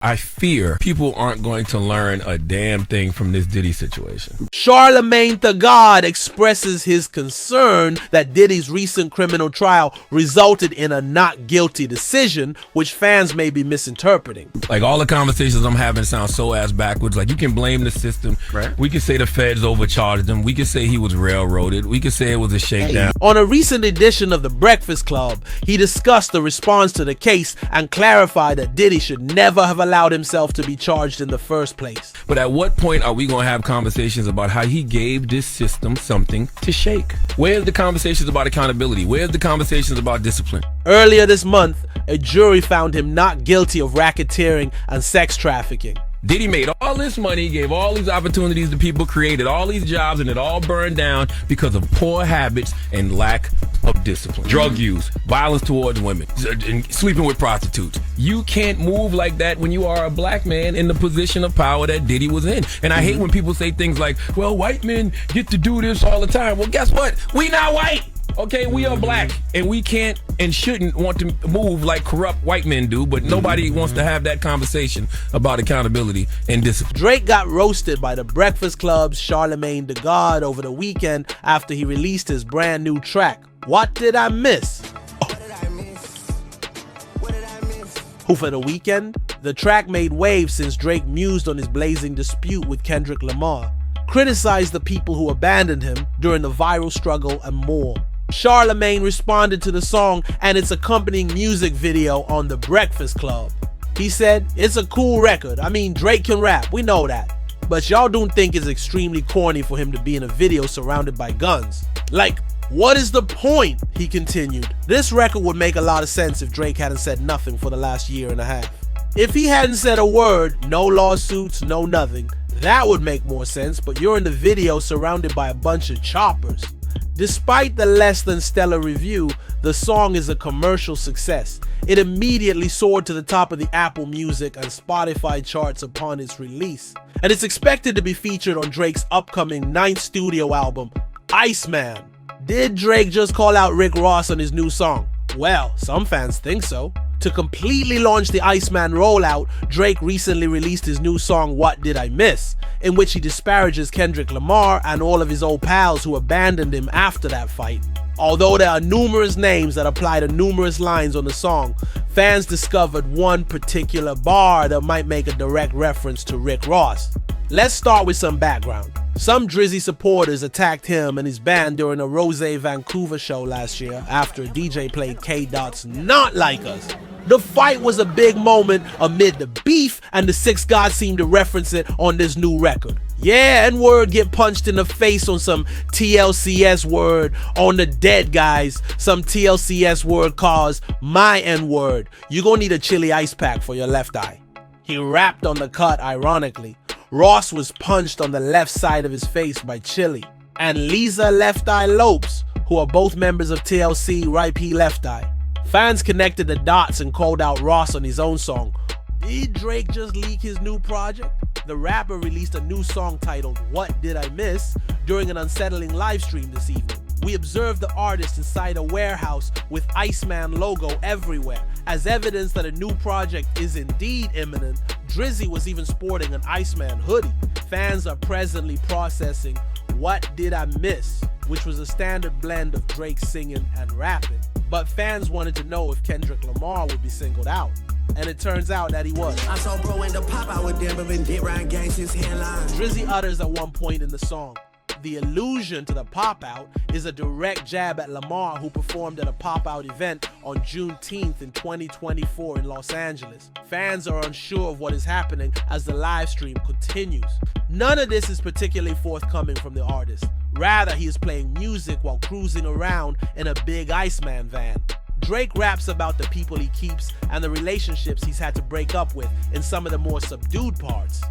I fear people aren't going to learn a damn thing from this Diddy situation. Charlamagnethagod expresses his concern that Diddy's recent criminal trial resulted in a not guilty decision, which fans may be misinterpreting. Like, all the conversations I'm having sound so ass backwards. Like, you can blame the system. Right. We can say the feds overcharged him. We can say he was railroaded. We can say it was a shakedown. On a recent edition of The Breakfast Club, he discussed the response to the case and clarified that Diddy should never have allowed himself to be charged in the first place. But at what point are we going to have conversations about how he gave this system something to shake? Where's the conversations about accountability? Where's the conversations about discipline? Earlier this month, a jury found him not guilty of racketeering and sex trafficking. Diddy made all this money, gave all these opportunities to people, created all these jobs, and it all burned down because of poor habits and lack of discipline. Drug use, violence towards women, and sleeping with prostitutes. You can't move like that when you are a black man in the position of power that Diddy was in. And I hate when people say things like, well, white men get to do this all the time. Well, guess what? We not white. Okay, we are black, and we can't and shouldn't want to move like corrupt white men do, but nobody wants to have that conversation about accountability and discipline. Drake got roasted by The Breakfast Club's Charlamagne over the weekend after he released his brand new track, What Did I Miss? Who for the weekend? The track made waves since Drake mused on his blazing dispute with Kendrick Lamar, criticized the people who abandoned him during the viral struggle, and more. Charlamagne responded to the song and its accompanying music video on The Breakfast Club. He said, "It's a cool record. I mean, Drake can rap, we know that. But y'all don't think it's extremely corny for him to be in a video surrounded by guns. Like, what is the point?" He continued. This record would make a lot of sense if Drake hadn't said nothing for the last year and a half. If he hadn't said a word, no lawsuits, no nothing, that would make more sense, but you're in the video surrounded by a bunch of choppers. Despite the less than stellar review, the song is a commercial success. It immediately soared to the top of the Apple Music and Spotify charts upon its release. And it's expected to be featured on Drake's upcoming 9th studio album, Iceman. Did Drake just call out Rick Ross on his new song? Well, some fans think so. To completely launch the Iceman rollout, Drake recently released his new song, What Did I Miss?, in which he disparages Kendrick Lamar and all of his old pals who abandoned him after that fight. Although there are numerous names that apply to numerous lines on the song, fans discovered one particular bar that might make a direct reference to Rick Ross. Let's start with some background. Some Drizzy supporters attacked him and his band during a Rose Vancouver show last year after a DJ played K-Dot's Not Like Us. The fight was a big moment amid the beef, and the Six Gods seem to reference it on this new record. Yeah, N-word get punched in the face on some TLCS word on the Dead Guys. Some TLCS word calls my N-word. You gonna need a chili ice pack for your left eye. He rapped on the cut ironically. Ross was punched on the left side of his face by Chili. And Lisa Left Eye Lopes, who are both members of TLC, RIP Left Eye. Fans connected the dots and called out Ross on his own song. Did Drake just leak his new project? The rapper released a new song titled What Did I Miss? During an unsettling live stream this evening. We observed the artist inside a warehouse with Iceman logo everywhere. As evidence that a new project is indeed imminent, Drizzy was even sporting an Iceman hoodie. Fans are presently processing What Did I Miss?, which was a standard blend of Drake singing and rapping. But fans wanted to know if Kendrick Lamar would be singled out. And it turns out that he was. I saw bro in the pop out with them, but been get round gang since headline. Drizzy utters at one point in the song, the allusion to the pop-out is a direct jab at Lamar, who performed at a pop-out event on Juneteenth in 2024 in Los Angeles. Fans are unsure of what is happening as the live stream continues. None of this is particularly forthcoming from the artist. Rather, he is playing music while cruising around in a big Iceman van. Drake raps about the people he keeps and the relationships he's had to break up with in some of the more subdued parts.